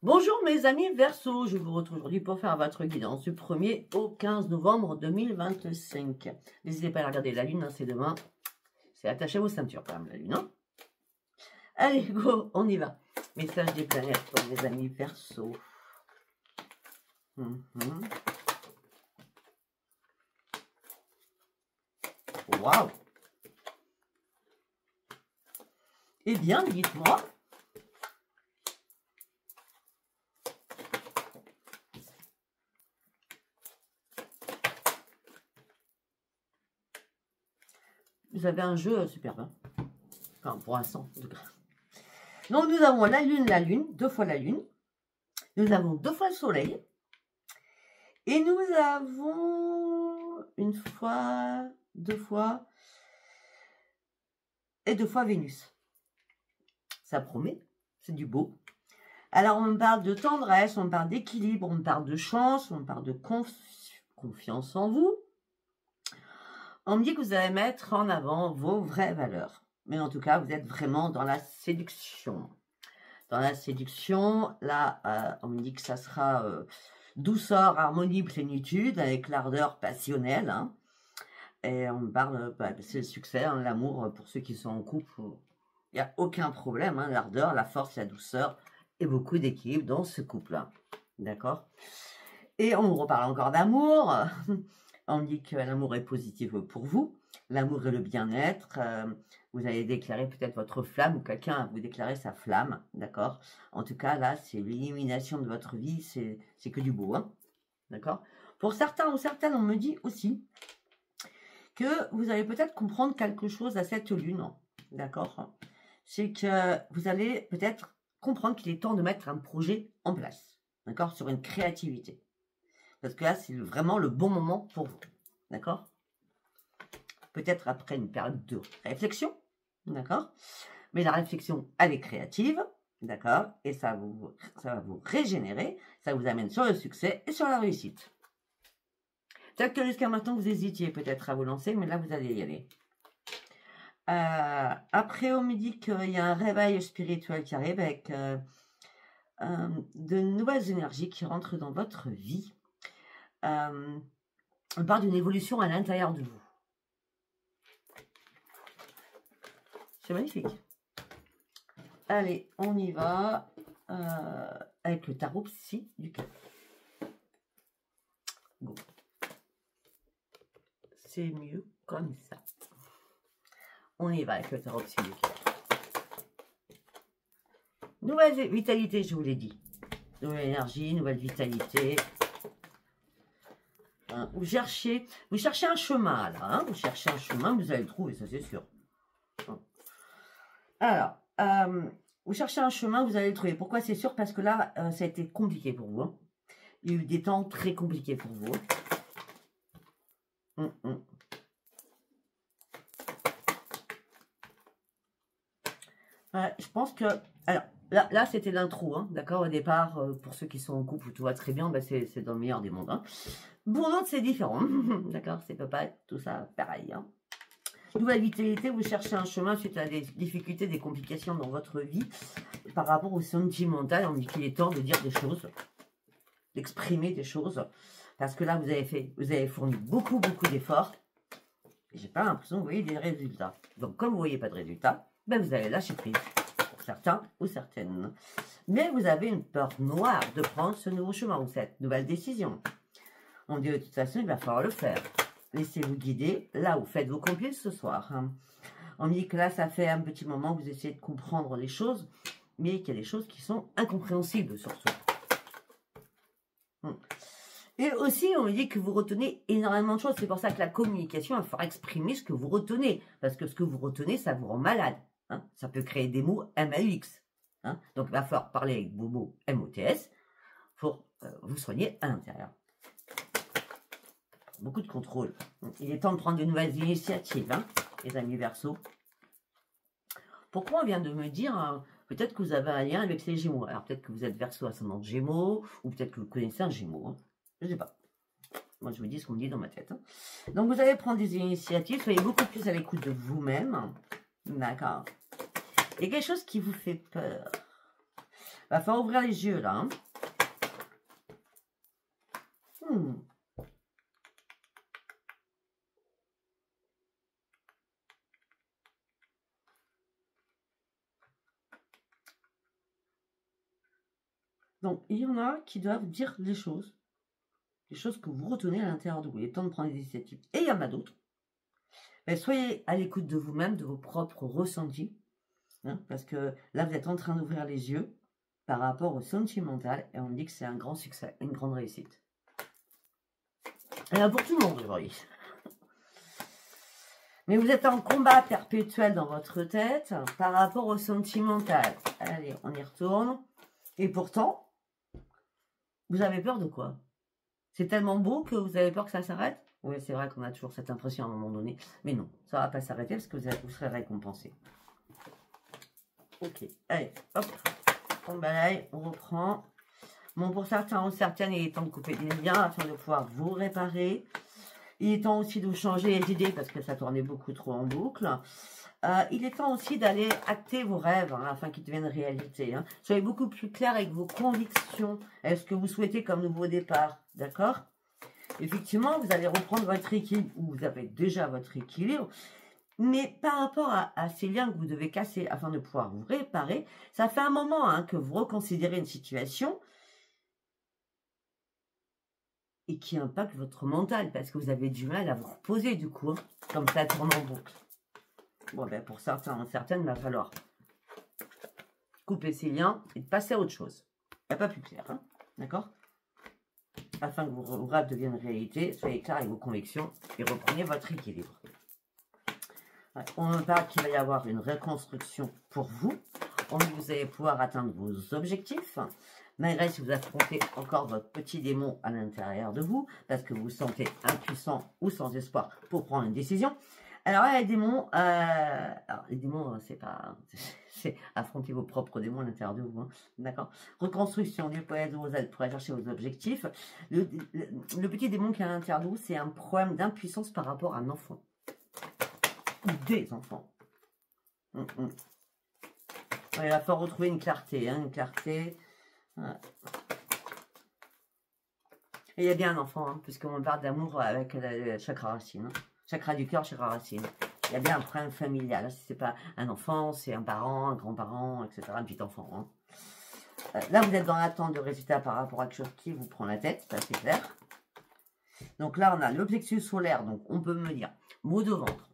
Bonjour mes amis Verseau, je vous retrouve aujourd'hui pour faire votre guidance du 1er au 15 novembre 2025. N'hésitez pas à regarder la lune, hein, c'est demain. C'est attaché à vos ceintures quand même la lune. Hein. Allez, go, on y va. Message des planètes pour mes amis Verseau. Waouh. Eh bien, dites-moi. Vous avez un jeu superbe. Hein, enfin, pour l'instant, en tout cas. Donc, nous avons la lune, 2 fois la lune. Nous avons 2 fois le soleil. Et nous avons 1 fois, 2 fois et 2 fois Vénus. Ça promet, c'est du beau. Alors, on me parle de tendresse, on me parle d'équilibre, on me parle de chance, on me parle de confiance en vous. On me dit que vous allez mettre en avant vos vraies valeurs. Mais en tout cas, vous êtes vraiment dans la séduction. Dans la séduction, là, on me dit que ça sera douceur, harmonie, plénitude, avec l'ardeur passionnelle. Hein. Et on me parle, c'est le succès, hein, l'amour pour ceux qui sont en couple. Il n'y a aucun problème, hein, l'ardeur, la force, la douceur et beaucoup d'équilibre dans ce couple-là. D'accord? Et on vous reparle encore d'amour. On dit que l'amour est positif pour vous. L'amour et le bien-être. Vous allez déclarer peut-être votre flamme ou quelqu'un a vous déclarer sa flamme. D'accord? En tout cas, là, c'est l'illumination de votre vie. C'est que du beau. Hein, d'accord? Pour certains ou certaines, on me dit aussi que vous allez peut-être comprendre quelque chose à cette lune. D'accord? C'est que vous allez peut-être comprendre qu'il est temps de mettre un projet en place. D'accord? Sur une créativité. Parce que là, c'est vraiment le bon moment pour vous. D'accord? Peut-être après une période de réflexion. D'accord? Mais la réflexion, elle est créative. D'accord? Et ça va vous régénérer. Ça vous amène sur le succès et sur la réussite. Peut-être que jusqu'à maintenant, vous hésitiez peut-être à vous lancer, mais là, vous allez y aller. Après, on me dit qu'il y a un réveil spirituel qui arrive avec de nouvelles énergies qui rentrent dans votre vie. On parle d'une évolution à l'intérieur de vous. C'est magnifique. Allez, on y va avec le tarot psy du cœur. Go. C'est mieux comme ça. On y va avec le tarot psy du cœur. Nouvelle vitalité, je vous l'ai dit. Nouvelle énergie, nouvelle vitalité. Vous cherchez un chemin là, hein, vous cherchez un chemin, vous allez le trouver, ça c'est sûr. Alors, vous cherchez un chemin, vous allez le trouver. Pourquoi c'est sûr? Parce que là, ça a été compliqué pour vous. Hein. Il y a eu des temps très compliqués pour vous. Je pense que... Alors, là c'était l'intro, hein, d'accord? Au départ, pour ceux qui sont en couple, tout va très bien, c'est dans le meilleur des mondes. Hein. Pour d'autres, c'est différent. D'accord? Ça peut pas être tout ça pareil. Hein. Nouvelle vitalité, vous cherchez un chemin suite à des difficultés, des complications dans votre vie. Par rapport au sentimental, on dit qu'il est temps de dire des choses, d'exprimer des choses. Parce que là, vous avez fourni beaucoup d'efforts. Et j'ai pas l'impression que vous voyez des résultats. Donc, comme vous voyez pas de résultats, ben vous allez lâcher prise. Pour certains ou certaines. Mais vous avez une peur noire de prendre ce nouveau chemin ou cette nouvelle décision. On dit de toute façon, il va falloir le faire. Laissez-vous guider là où faites vos complices ce soir. Hein. On dit que là, ça fait un petit moment que vous essayez de comprendre les choses, mais qu'il y a des choses qui sont incompréhensibles surtout. Et aussi, on me dit que vous retenez énormément de choses. C'est pour ça que la communication, il faudra exprimer ce que vous retenez. Parce que ce que vous retenez, ça vous rend malade. Hein. Ça peut créer des mots MAUX. Hein. Donc, il va falloir parler avec vos mots MOTS pour vous soigner à l'intérieur. Beaucoup de contrôle. Il est temps de prendre de nouvelles initiatives, hein, les amis Verseau. Pourquoi on vient de me dire, peut-être que vous avez un lien avec les Gémeaux. Alors peut-être que vous êtes Verseau ascendant Gémeaux, ou peut-être que vous connaissez un Gémeaux. Hein. Je ne sais pas. Moi, je vous dis ce qu'on me dit dans ma tête. Hein. Donc, vous allez prendre des initiatives. Soyez beaucoup plus à l'écoute de vous-même. D'accord. Il y a quelque chose qui vous fait peur. Va falloir ouvrir les yeux, là. Hein. Donc, il y en a qui doivent dire les choses que vous retenez à l'intérieur de vous. Il est temps de prendre des initiatives. Et il y en a d'autres. Mais soyez à l'écoute de vous-même, de vos propres ressentis. Hein, parce que là, vous êtes en train d'ouvrir les yeux par rapport au sentimental. Et on me dit que c'est un grand succès, une grande réussite. Et là, pour tout le monde aujourd'hui. Mais vous êtes en combat perpétuel dans votre tête par rapport au sentimental. Allez, on y retourne. Et pourtant, vous avez peur de quoi? C'est tellement beau que vous avez peur que ça s'arrête? Oui, c'est vrai qu'on a toujours cette impression à un moment donné. Mais non, ça ne va pas s'arrêter parce que vous serez récompensé. Ok, allez, hop, on balaye, on reprend. Bon, pour certains ou certaines, il est temps de couper les liens afin de pouvoir vous réparer. Il est temps aussi de changer les idées parce que ça tournait beaucoup trop en boucle. Il est temps aussi d'aller acter vos rêves hein, afin qu'ils deviennent réalité. Hein. Soyez beaucoup plus clair avec vos convictions. Est-ce que vous souhaitez comme nouveau départ? D'accord? Effectivement, vous allez reprendre votre équilibre ou vous avez déjà votre équilibre. Mais par rapport à ces liens que vous devez casser afin de pouvoir vous réparer, ça fait un moment hein, que vous reconsidérez une situation et qui impacte votre mental parce que vous avez du mal à vous reposer du coup, hein, comme ça tourne en boucle. Bon, ben pour certains ou certaines, il va falloir couper ces liens et passer à autre chose. Il n'y a pas plus clair, hein, d'accord? Afin que vos rêves deviennent réalité, soyez clair avec vos convictions et reprenez votre équilibre. Ouais, on me parle qu'il va y avoir une reconstruction pour vous. On dit que vous allez pouvoir atteindre vos objectifs. Malgré si vous affrontez encore votre petit démon à l'intérieur de vous, parce que vous vous sentez impuissant ou sans espoir pour prendre une décision. Alors là, les démons, c'est pas, c'est affronter vos propres démons à l'intérieur de vous, hein, d'accord? Reconstruction, Dieu peut être vos aides pour aller chercher vos objectifs. Le petit démon qui est à l'intérieur de vous, c'est un problème d'impuissance par rapport à un enfant. Ou des enfants. Il va falloir retrouver une clarté, hein, une clarté. Ouais. Et il y a bien un enfant, hein, puisqu'on parle d'amour avec le chakra racine. Hein. Chakra du cœur, chakra racine. Il y a bien un problème familial. Si ce n'est pas un enfant, c'est un parent, un grand-parent, etc. Un petit enfant. Hein. Là, vous êtes dans l'attente de résultats par rapport à quelque chose qui vous prend la tête, ça c'est clair. Donc là, on a le plexus solaire. Donc on peut me dire maux de ventre.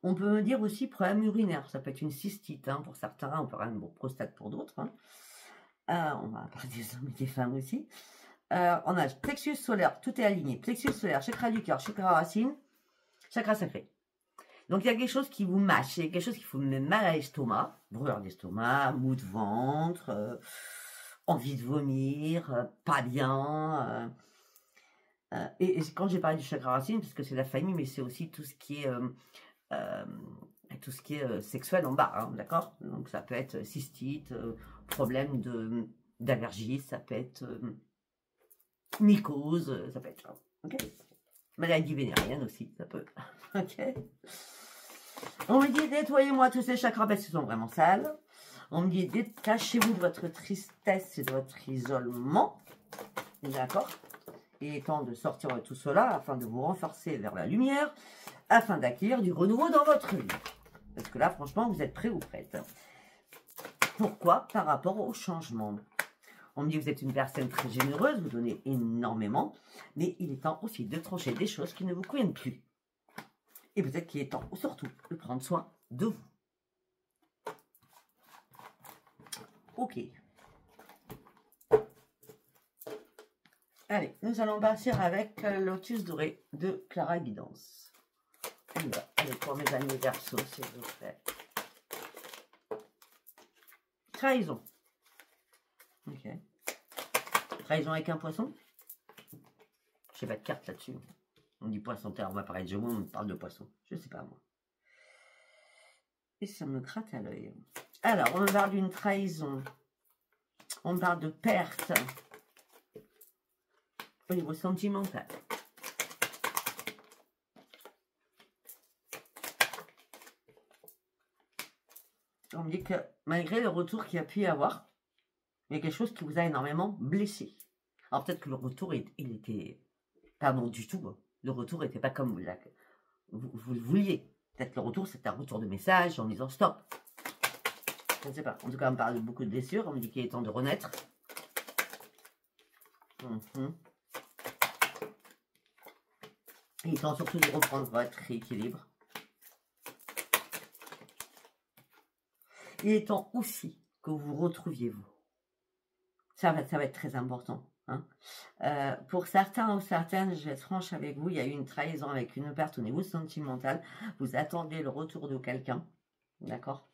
On peut me dire aussi problème urinaire. Ça peut être une cystite hein, pour certains. On peut avoir une prostate pour d'autres. Hein. On va parler des hommes et des femmes aussi. On a plexus solaire, tout est aligné. Plexus solaire, chakra du cœur, chakra racine, chakra sacré. Donc il y a quelque chose qui vous mâche, il y a quelque chose qui vous met mal à l'estomac, brûlure d'estomac, mou de ventre, envie de vomir, pas bien. Et quand j'ai parlé du chakra racine, parce que c'est la famille, mais c'est aussi tout ce qui est sexuel en bas, hein, d'accord? Donc ça peut être cystite, problème d'allergie, ça peut être mycose, ça peut être ok, maladie vénérienne aussi, ça peut, ok. On me dit nettoyez-moi tous ces chakras parce qu'ils sont vraiment sales. On me dit détachez-vous de votre tristesse et de votre isolement, d'accord. Il est temps de sortir de tout cela afin de vous renforcer vers la lumière, afin d'acquérir du renouveau dans votre vie. Parce que là, franchement, vous êtes prêts ou prêtes. Pourquoi? Par rapport au changement. On me dit que vous êtes une personne très généreuse, vous donnez énormément, mais il est temps aussi de trancher des choses qui ne vous conviennent plus. Et peut-être qu'il est temps, surtout, de prendre soin de vous. Ok. Allez, nous allons partir avec Lotus Doré de Clara Guidance. Allez, pour mes amis Verseau, s'il vous plaît. Trahison. Ok. Trahison avec un poisson. Je sais pas de carte là-dessus. On dit poisson terre, on va parler de jeu, on parle de poisson. Je sais pas moi. Et ça me gratte à l'œil. Alors, on me parle d'une trahison. On me parle de perte. Au niveau sentimental. On me dit que malgré le retour qu'il y a pu y avoir, Il y a quelque chose qui vous a énormément blessé. Alors peut-être que le retour, il était pas bon du tout. Hein. Le retour n'était pas comme vous le vouliez. Peut-être le retour, c'était un retour de message en disant stop. Je ne sais pas. En tout cas, on me parle de beaucoup de blessures. On me dit qu'il est temps de renaître. Il est temps surtout de reprendre votre équilibre. Il est temps aussi que vous vous retrouviez vous. Ça va être très important. Hein. Pour certains ou certaines, je vais être franche avec vous, il y a eu une trahison avec une perte au niveau sentimental. Vous attendez le retour de quelqu'un, d'accord,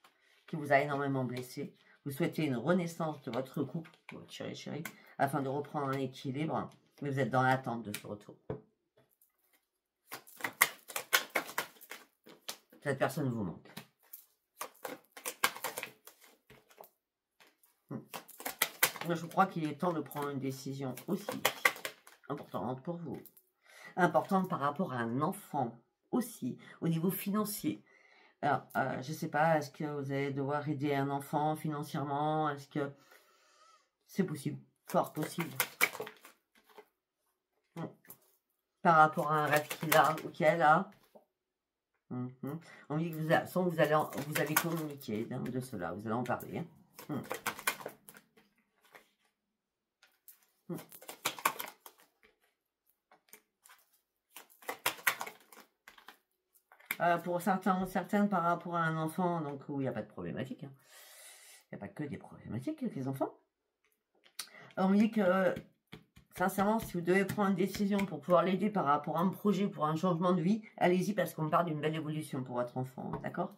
qui vous a énormément blessé. Vous souhaitez une renaissance de votre couple, votre chéri, afin de reprendre un équilibre, mais vous êtes dans l'attente de ce retour. Cette personne vous manque. Je crois qu'il est temps de prendre une décision aussi importante pour vous. Importante par rapport à un enfant aussi, au niveau financier. Alors, je ne sais pas, est-ce que vous allez devoir aider un enfant financièrement? Est-ce que c'est possible? Fort possible. Par rapport à un rêve qu'il a ou qu'elle a. On dit que vous allez communiquer de cela, vous allez en parler. Pour certains ou certaines, par rapport à un enfant, donc où il n'y a pas de problématique. Hein. Il n'y a pas que des problématiques avec les enfants. On me dit que, sincèrement, si vous devez prendre une décision pour pouvoir l'aider par rapport à un projet, pour un changement de vie, allez-y parce qu'on parle d'une belle évolution pour votre enfant, d'accord?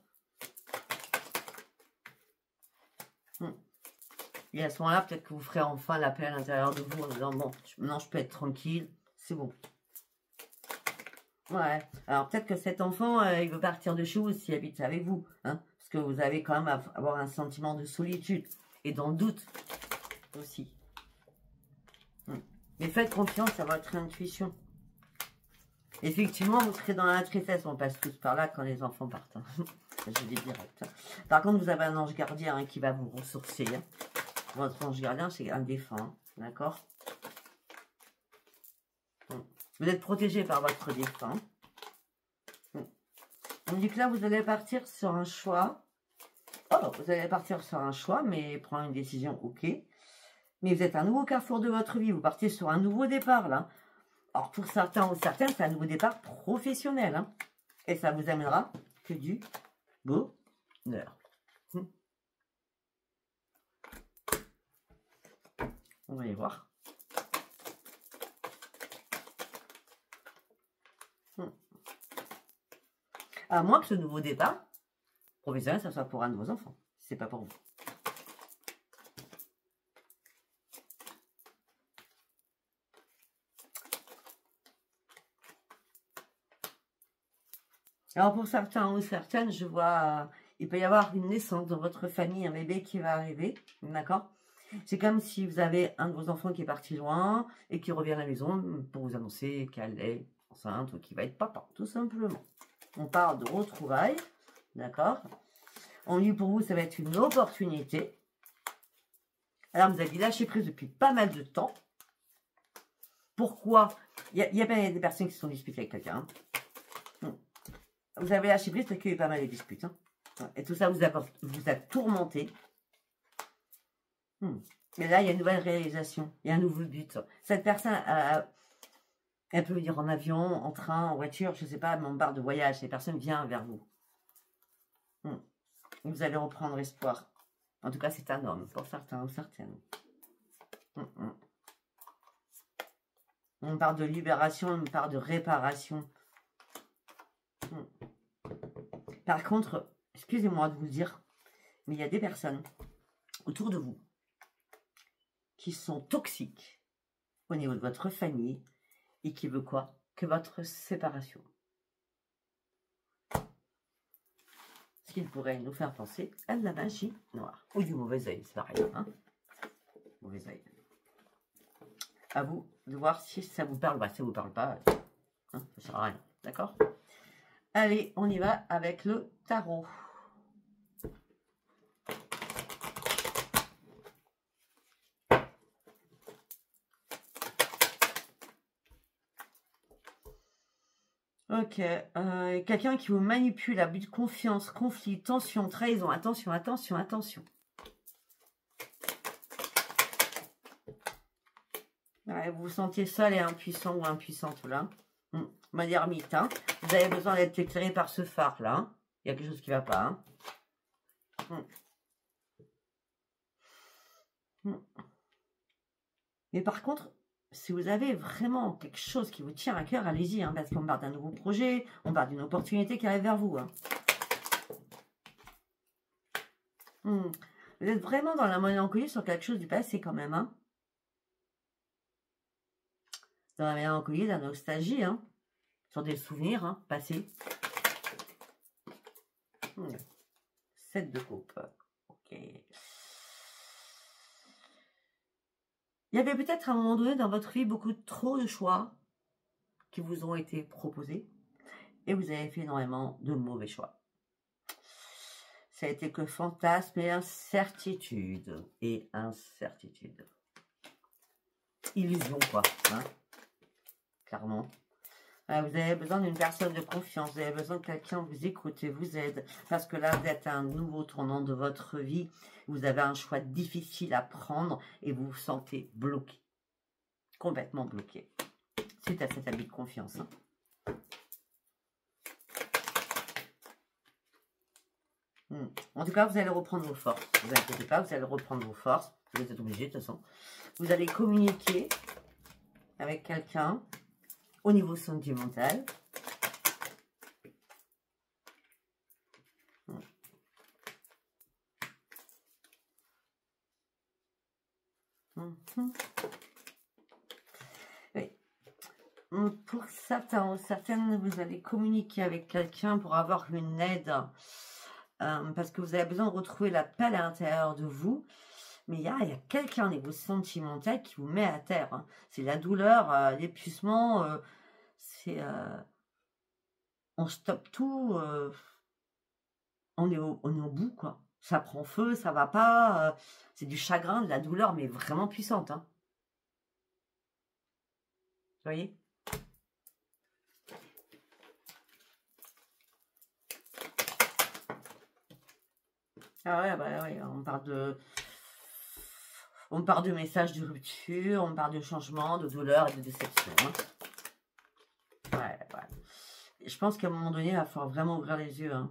Et à ce moment-là, peut-être que vous ferez enfin la paix à l'intérieur de vous en disant, bon, maintenant je peux être tranquille, c'est bon. Ouais, alors peut-être que cet enfant, il veut partir de chez vous s'il habite avec vous, hein, parce que vous allez quand même avoir un sentiment de solitude et dans le doute aussi. Mais faites confiance à votre intuition. Effectivement, vous serez dans la tristesse, on passe tous par là quand les enfants partent. Hein. Je dis direct. Par contre, vous avez un ange gardien hein, qui va vous ressourcer. Hein. Votre ange gardien, c'est un défunt, d'accord? Vous êtes protégé par votre défunt. On dit que là, vous allez partir sur un choix. Oh, vous allez partir sur un choix, mais prendre une décision, ok. Mais vous êtes à un nouveau carrefour de votre vie. Vous partez sur un nouveau départ, là. Alors, pour certains ou certaines, c'est un nouveau départ professionnel. Hein. Et ça vous amènera que du bonheur. On va y voir. À moins que ce nouveau départ professionnel, ça soit pour un de vos enfants. C'est pas pour vous. Alors pour certains ou certaines, je vois, il peut y avoir une naissance dans votre famille, un bébé qui va arriver, d'accord? C'est comme si vous avez un de vos enfants qui est parti loin et qui revient à la maison pour vous annoncer qu'elle est enceinte ou qu'il va être papa, tout simplement. On parle de retrouvailles, d'accord? On dit pour vous, ça va être une opportunité. Alors, vous avez lâché prise depuis pas mal de temps. Pourquoi? Il y a bien des personnes qui se sont disputées avec quelqu'un. Vous avez lâché prise parce qu'il y a eu pas mal de disputes. Hein. Et tout ça vous a tourmenté. Mais là, il y a une nouvelle réalisation. Il y a un nouveau but. Cette personne, elle peut venir en avion, en train, en voiture, je ne sais pas, mais on parle de voyage. Cette personne vient vers vous. Vous allez reprendre espoir. En tout cas, c'est un homme, pour certains ou certaines. On parle de libération, on parle de réparation. Par contre, excusez-moi de vous dire, mais il y a des personnes autour de vous qui sont toxiques au niveau de votre famille et qui veut quoi? Que votre séparation. Ce qui pourrait nous faire penser à de la magie noire. Ou du mauvais œil, c'est pareil. Hein, mauvais œil. À vous de voir si ça vous parle. Bah, ça vous parle pas, hein, ça sert à rien. D'accord? Allez, on y va avec le tarot. Ok. Quelqu'un qui vous manipule, abus de confiance, conflit, tension, trahison. Attention, attention, attention. Ouais, vous vous sentiez seul et impuissant ou impuissante là. Ma ermite, hein. Vous avez besoin d'être éclairé par ce phare là. Hein. Il y a quelque chose qui ne va pas. Hein. Mais par contre, si vous avez vraiment quelque chose qui vous tient à cœur, allez-y, hein, parce qu'on parle d'un nouveau projet, on parle d'une opportunité qui arrive vers vous. Hein. Vous êtes vraiment dans la mélancolie sur quelque chose du passé quand même. Hein. Dans la mélancolie, la nostalgie, hein, sur des souvenirs hein, passés. 7 de coupe. Ok. Il y avait peut-être à un moment donné dans votre vie beaucoup trop de choix qui vous ont été proposés et vous avez fait énormément de mauvais choix. Ça a été que fantasme et incertitude. Et incertitude. Illusion quoi. Hein, clairement. Vous avez besoin d'une personne de confiance. Vous avez besoin que quelqu'un vous écoute et vous aide. Parce que là, vous êtes à un nouveau tournant de votre vie. Vous avez un choix difficile à prendre et vous vous sentez bloqué. Complètement bloqué. Suite à cet abus de confiance. Hein. En tout cas, vous allez reprendre vos forces. Ne vous inquiétez pas, vous allez reprendre vos forces. Vous êtes obligé de toute façon. Vous allez communiquer avec quelqu'un au niveau sentimental. Oui. Pour certains ou certaines, vous allez communiquer avec quelqu'un pour avoir une aide. Parce que vous avez besoin de retrouver la paix à l'intérieur de vous. Mais il y a quelqu'un au niveau sentimental qui vous met à terre. Hein. C'est la douleur, l'épuisement. C'est... on stoppe tout. On est au bout, quoi. Ça prend feu, ça va pas. C'est du chagrin, de la douleur, mais vraiment puissante. Hein. Vous voyez ? Ah ouais, bah ouais, on parle de messages de rupture, on parle de changement, de douleur et de déception. Hein. Ouais. Je pense qu'à un moment donné, il va falloir vraiment ouvrir les yeux hein,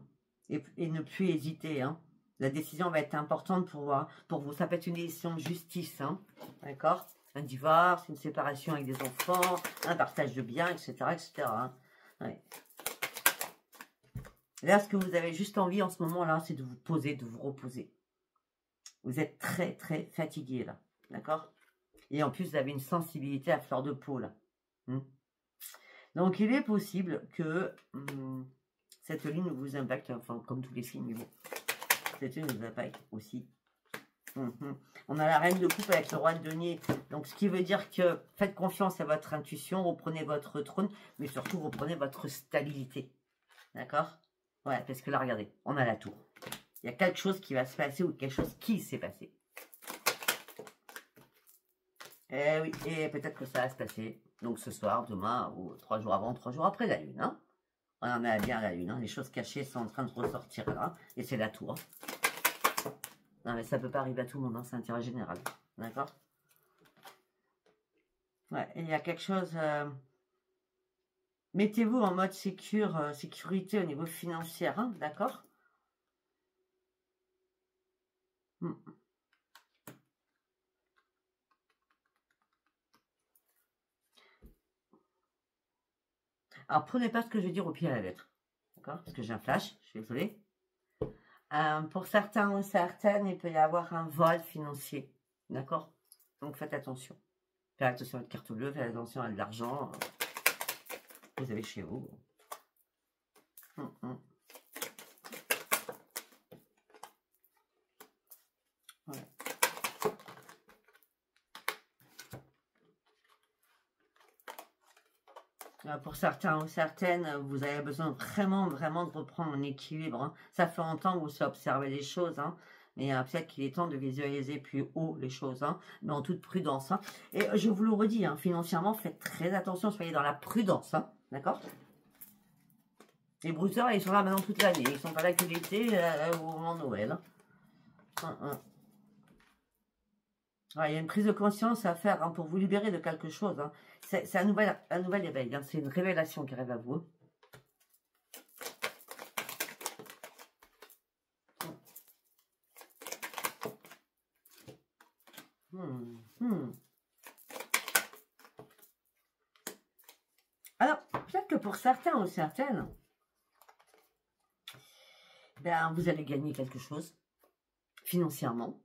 et ne plus hésiter. Hein. La décision va être importante pour vous. Ça peut être une décision de justice, hein, d'accord ? Un divorce, une séparation avec des enfants, un partage de biens, etc. etc. Hein. Ouais. Là, ce que vous avez juste envie en ce moment-là, c'est de vous poser, de vous reposer. Vous êtes très, très fatigué, là. D'accord ? Et en plus, vous avez une sensibilité à fleur de peau, là. Donc, il est possible que cette ligne vous impacte, enfin, comme tous les signes, mais bon. Cette ligne vous impacte aussi. On a la reine de coupe avec le roi de denier. Donc, ce qui veut dire que faites confiance à votre intuition, reprenez votre trône, mais surtout, reprenez votre stabilité. D'accord ? Ouais, parce que là, regardez, on a la tour. Il y a quelque chose qui va se passer ou quelque chose qui s'est passé. Eh oui, et peut-être que ça va se passer. Donc ce soir, demain, ou 3 jours avant, 3 jours après la lune. Hein. On en a bien la lune. Hein. Les choses cachées sont en train de ressortir là. Et c'est la tour. Non, mais ça peut pas arriver à tout le monde. Hein. C'est un tirage général. D'accord ? Ouais, il y a quelque chose... Mettez-vous en mode sécurité au niveau financier, hein, d'accord ? Alors, prenez pas ce que je vais dire au pied à la lettre, d'accord ? Parce que j'ai un flash, je suis désolée. Pour certains ou certaines, il peut y avoir un vol financier, d'accord ? Donc, faites attention. Faites attention à votre carte bleue, faites attention à de l'argent que vous avez chez vous. Ouais. Pour certains ou certaines, vous avez besoin vraiment de reprendre un équilibre. Hein. Ça fait longtemps que vous observez les choses, hein. Mais peut-être qu'il est temps de visualiser plus haut les choses, hein, mais en toute prudence. Hein. Et je vous le redis, hein, financièrement, faites très attention, soyez dans la prudence, hein, d'accord ? Les brouteurs, ils sont là maintenant toute l'année. Ils sont pas là que l'été ou au moment de Noël. Ouais, il y a une prise de conscience à faire hein, pour vous libérer de quelque chose. Hein. C'est un nouvel éveil. Hein. C'est une révélation qui arrive à vous. Alors, peut-être que pour certains ou certaines, ben, vous allez gagner quelque chose financièrement.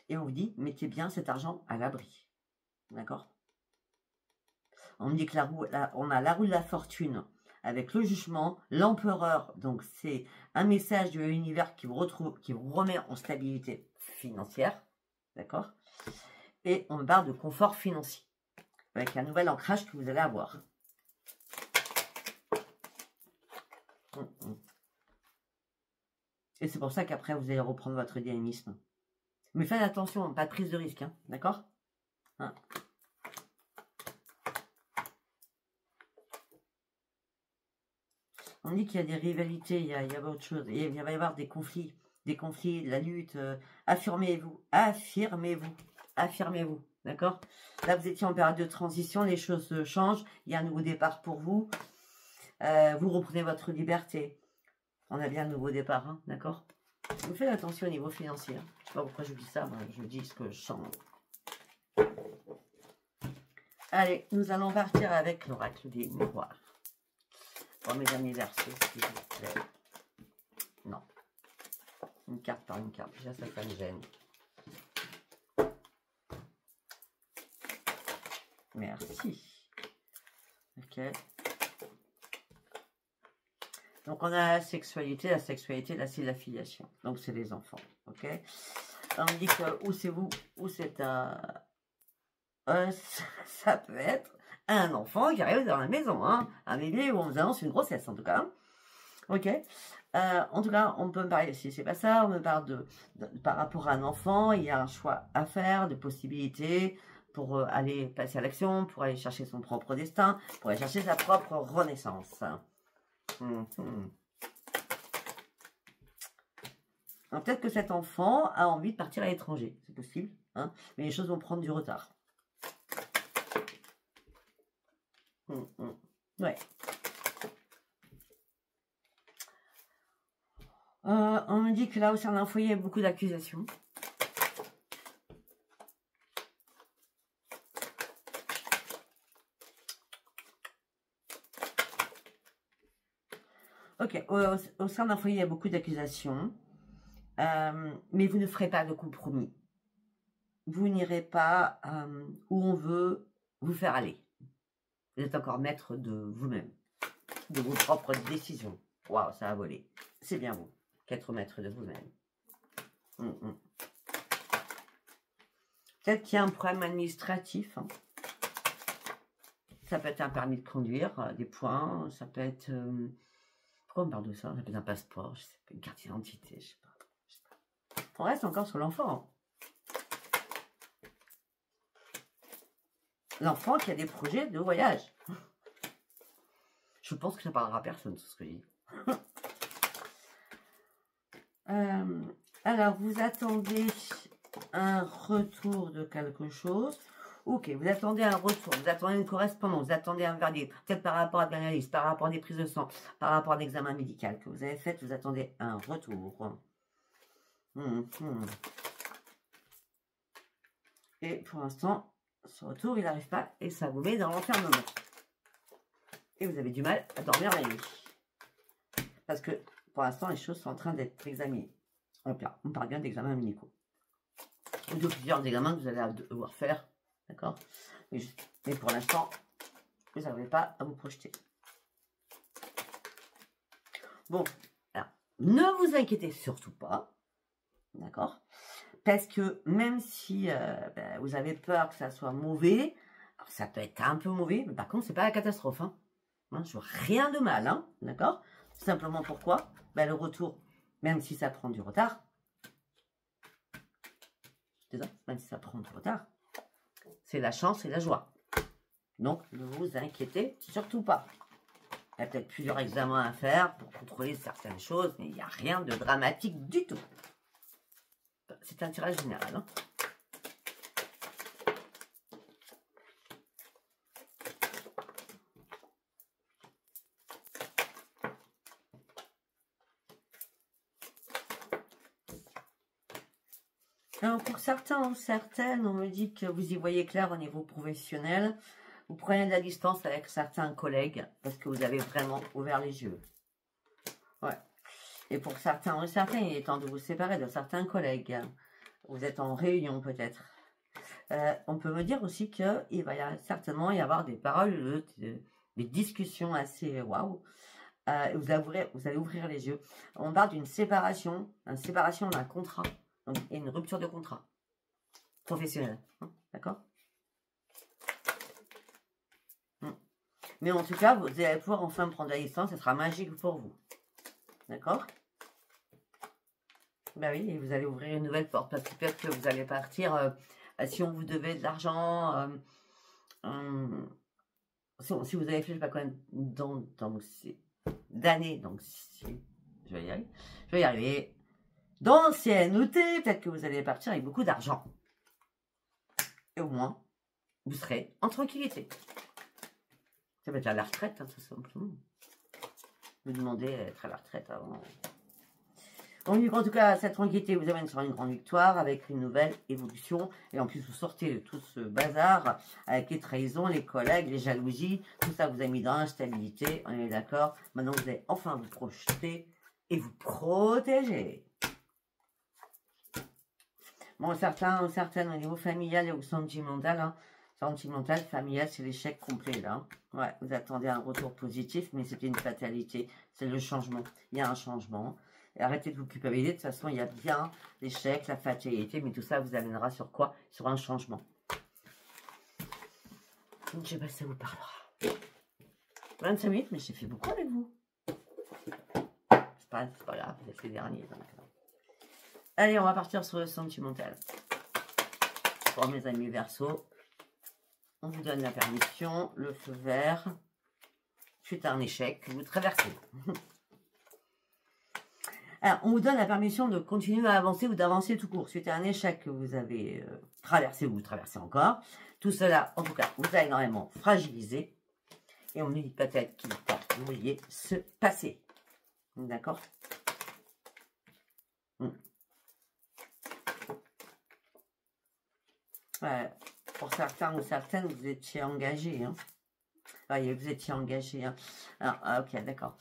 Et on vous dit, mettez bien cet argent à l'abri. D'accord? On me dit que on a la roue de la fortune avec le jugement, l'empereur. Donc, c'est un message de l'univers qui vous remet en stabilité financière. D'accord? Et on parle de confort financier avec un nouvel ancrage que vous allez avoir. Et c'est pour ça qu'après, vous allez reprendre votre dynamisme. Mais faites attention, pas de prise de risque, hein, d'accord hein. On dit qu'il y a des rivalités, il y a autre chose. Il va y avoir des conflits, de la lutte. Affirmez-vous, affirmez-vous, d'accord? Là, vous étiez en période de transition, les choses changent. Il y a un nouveau départ pour vous. Vous reprenez votre liberté. On a bien un nouveau départ, hein, d'accord? Vous faites attention au niveau financier. Hein. Je ne sais pas pourquoi je dis ça, mais je dis ce que je sens. Allez, nous allons partir avec l'oracle des miroirs. Pour mes anniversaires, s'il vous plaît. Non. Une carte par une carte. Déjà, ça me gêne. Merci. Ok. Donc, on a la sexualité. La sexualité, là, c'est l'affiliation. Donc, c'est les enfants. Ok. On me dit que ou c'est vous, ou c'est ça peut être un enfant qui arrive dans la maison. Hein, un bébé où on vous annonce une grossesse, en tout cas. Ok. En tout cas, on peut me parler, si c'est pas ça, on me parle par rapport à un enfant, il y a un choix à faire, de possibilités pour aller passer à l'action, pour aller chercher son propre destin, pour aller chercher sa propre renaissance. Peut-être que cet enfant a envie de partir à l'étranger, c'est possible, hein, mais les choses vont prendre du retard. Ouais. On me dit que là, au sein d'un foyer, il y a beaucoup d'accusations. Ok, au sein d'un foyer, il y a beaucoup d'accusations. Mais vous ne ferez pas de compromis. Vous n'irez pas où on veut vous faire aller. Vous êtes encore maître de vous-même, de vos propres décisions. Waouh, ça a volé. C'est bien vous, qu'être maître de vous-même. Peut-être qu'il y a un problème administratif. Hein. Ça peut être un permis de conduire, des points. Ça peut être... pourquoi on parle de ça? Ça peut être un passeport, je sais pas, une carte d'identité, je sais pas. On reste encore sur l'enfant. L'enfant qui a des projets de voyage. Je pense que ça parlera à personne, c'est ce que je dis. Alors, vous attendez un retour de quelque chose. Ok, vous attendez un retour, vous attendez une correspondance, vous attendez un verdict, peut-être par rapport à de l'analyse, par rapport à des prises de sang, par rapport à un examen médical que vous avez fait, vous attendez un retour. Et pour l'instant, ce retour, il n'arrive pas et ça vous met dans l'enfermement. Et vous avez du mal à dormir la nuit. Parce que pour l'instant, les choses sont en train d'être examinées. Donc là, on parle bien d'examens médicaux. Ou de plusieurs examens que vous allez devoir faire. D'accord, mais pour l'instant, vous n'arrivez pas à vous projeter. Bon, alors, ne vous inquiétez surtout pas. D'accord? Parce que même si vous avez peur que ça soit mauvais, alors ça peut être un peu mauvais, mais par contre, c'est pas la catastrophe. Hein. Je vois rien de mal, hein, d'accord? Simplement pourquoi? Le retour, même si ça prend du retard, c'est ça, même si ça prend du retard, c'est la chance et la joie. Donc, ne vous inquiétez surtout pas. Il y a peut-être plusieurs examens à faire pour contrôler certaines choses, mais il n'y a rien de dramatique du tout. C'est un tirage général. Hein. Alors pour certains ou certaines, on me dit que vous y voyez clair au niveau professionnel. Vous prenez de la distance avec certains collègues parce que vous avez vraiment ouvert les yeux. Ouais. Et pour certains ou certaines, il est temps de vous séparer de certains collègues. Vous êtes en réunion peut-être. On peut me dire aussi qu'il va certainement y avoir des paroles, des discussions assez waouh. Vous allez ouvrir les yeux. On parle d'une séparation d'un contrat. Donc, et une rupture de contrat professionnel. Hein, d'accord? Mais en tout cas, vous allez pouvoir enfin prendre la distance. Ce sera magique pour vous. D'accord? Ben oui, et vous allez ouvrir une nouvelle porte. Parce que peut-être que vous allez partir, si on vous devait de l'argent, si vous avez fait, je ne sais pas combien d'années, donc si, je vais y arriver. D'ancienneté, peut-être que vous allez partir avec beaucoup d'argent. Et au moins, vous serez en tranquillité. Ça va être à la retraite, hein, tout simplement. Vous demandez d'être à la retraite avant. En tout cas, cette tranquillité vous amène sur une grande victoire avec une nouvelle évolution. Et en plus, vous sortez de tout ce bazar avec les trahisons, les collègues, les jalousies. Tout ça vous a mis dans l'instabilité. On est d'accord. Maintenant, vous allez enfin vous projeter et vous protéger. Bon, certains ou certaines au niveau familial ou sentimental, hein. Sentimental, familial, c'est l'échec complet là. Hein. Ouais, vous attendez un retour positif, mais c'était une fatalité. C'est le changement. Il y a un changement. Et arrêtez de vous culpabiliser. De toute façon, il y a bien l'échec, la fatalité, mais tout ça vous amènera sur quoi? Sur un changement. Donc, je sais pas si ça vous parlera. 25 minutes, mais j'ai fait beaucoup avec vous. C'est pas grave, vous êtes les derniers. Donc. Allez, on va partir sur le sentimental. Pour mes amis Verseau, on vous donne la permission, le feu vert, suite à un échec que vous traversez. Alors, on vous donne la permission de continuer à avancer ou d'avancer tout court, suite à un échec que vous avez traversé ou vous traversez encore. Tout cela, en tout cas, vous a énormément fragilisé. Et on nous dit peut-être qu'il est temps que vous voyez se passer. D'accord? Pour certains ou certaines, vous étiez engagés. Hein. Ouais, vous étiez engagés. Hein. Alors, ok, d'accord.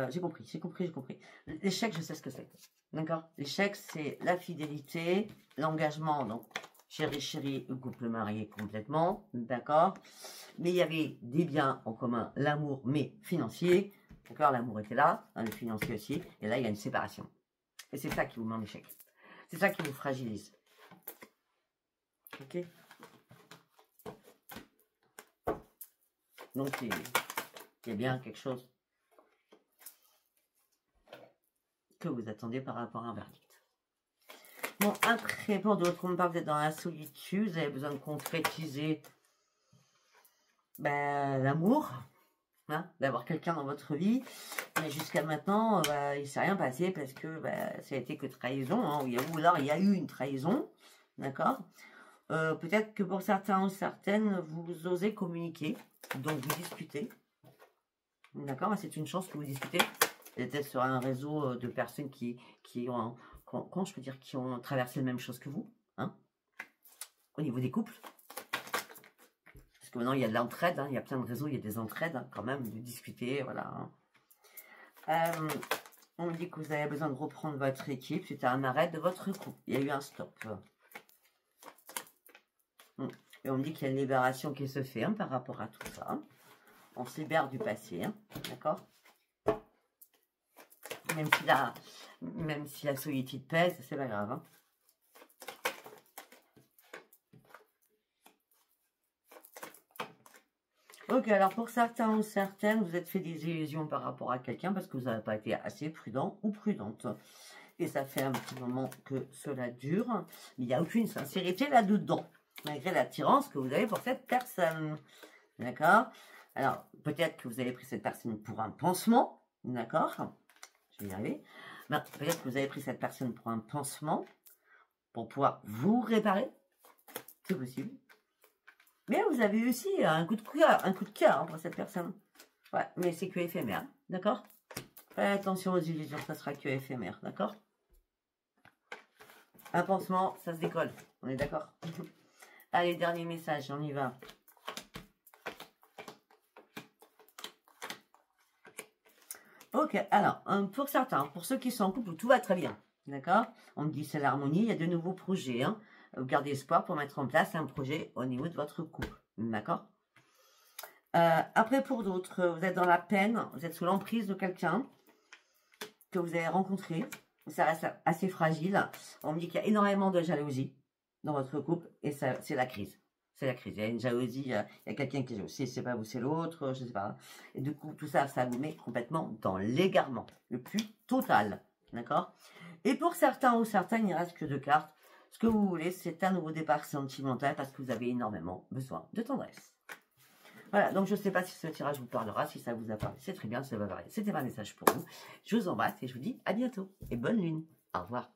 J'ai compris. L'échec, je sais ce que c'est. D'accord? L'échec, c'est la fidélité, l'engagement. Donc, chéri, couple marié complètement. D'accord? Mais il y avait des biens en commun, l'amour, mais financier. D'accord? L'amour était là, hein, le financier aussi. Et là, il y a une séparation. Et c'est ça qui vous met en échec. C'est ça qui vous fragilise. Ok? Donc, il y a bien quelque chose que vous attendez par rapport à un verdict. Bon, après, pour d'autres, on parle d'être dans la solitude. Vous avez besoin de concrétiser l'amour, hein, d'avoir quelqu'un dans votre vie. Mais jusqu'à maintenant, il ne s'est rien passé parce que ça a été que trahison. Hein, ou alors, il y a eu une trahison. D'accord? Peut-être que pour certains ou certaines, vous osez communiquer, donc vous discutez. D'accord? C'est une chance que vous discutez. Peut-être sur un réseau de personnes qui ont, qui ont traversé la même chose que vous. Hein, au niveau des couples. Parce que maintenant, il y a de l'entraide. Hein, il y a plein de réseaux, il y a des entraides hein, quand même, de discuter. Voilà. Hein. On me dit que vous avez besoin de reprendre votre équipe suite à un arrêt de votre couple. Il y a eu un stop. Et on me dit qu'il y a une libération qui se fait hein, par rapport à tout ça. On se libère du passé. Hein, d'accord? Même si la solitude pèse, c'est pas grave. Hein. Ok, alors pour certains ou certaines, vous êtes fait des illusions par rapport à quelqu'un parce que vous n'avez pas été assez prudent ou prudente. Et ça fait un petit moment que cela dure. Mais il n'y a aucune sincérité là-dedans, malgré l'attirance que vous avez pour cette personne. D'accord? Alors, peut-être que vous avez pris cette personne pour un pansement, d'accord? Je vais y arriver. Ben, peut-être que vous avez pris cette personne pour un pansement, pour pouvoir vous réparer. C'est possible. Mais vous avez aussi un coup de cœur hein, pour cette personne. Ouais, mais c'est que éphémère, d'accord? Faites attention aux illusions, ça sera que éphémère, d'accord? Un pansement, ça se décolle, on est d'accord? Allez, dernier message, on y va. Ok, alors, pour certains, pour ceux qui sont en couple, tout va très bien, d'accord? On me dit c'est l'harmonie, il y a de nouveaux projets, hein? Vous gardez espoir pour mettre en place un projet au niveau de votre couple, d'accord? Après, pour d'autres, vous êtes dans la peine, vous êtes sous l'emprise de quelqu'un que vous avez rencontré, ça reste assez fragile. On me dit qu'il y a énormément de jalousie dans votre couple et c'est la crise. C'est la crise. Il y a une jalousie, il y a quelqu'un qui est aussi, c'est pas vous, c'est l'autre, je sais pas. Et du coup, tout ça, ça vous met complètement dans l'égarement, le plus total. D'accord? Et pour certains ou certaines, il ne reste que 2 cartes. Ce que vous voulez, c'est un nouveau départ sentimental parce que vous avez énormément besoin de tendresse. Voilà, donc je ne sais pas si ce tirage vous parlera, si ça vous a parlé, c'est très bien, ça va varier. C'était un message pour vous. Je vous embrasse et je vous dis à bientôt et bonne lune. Au revoir.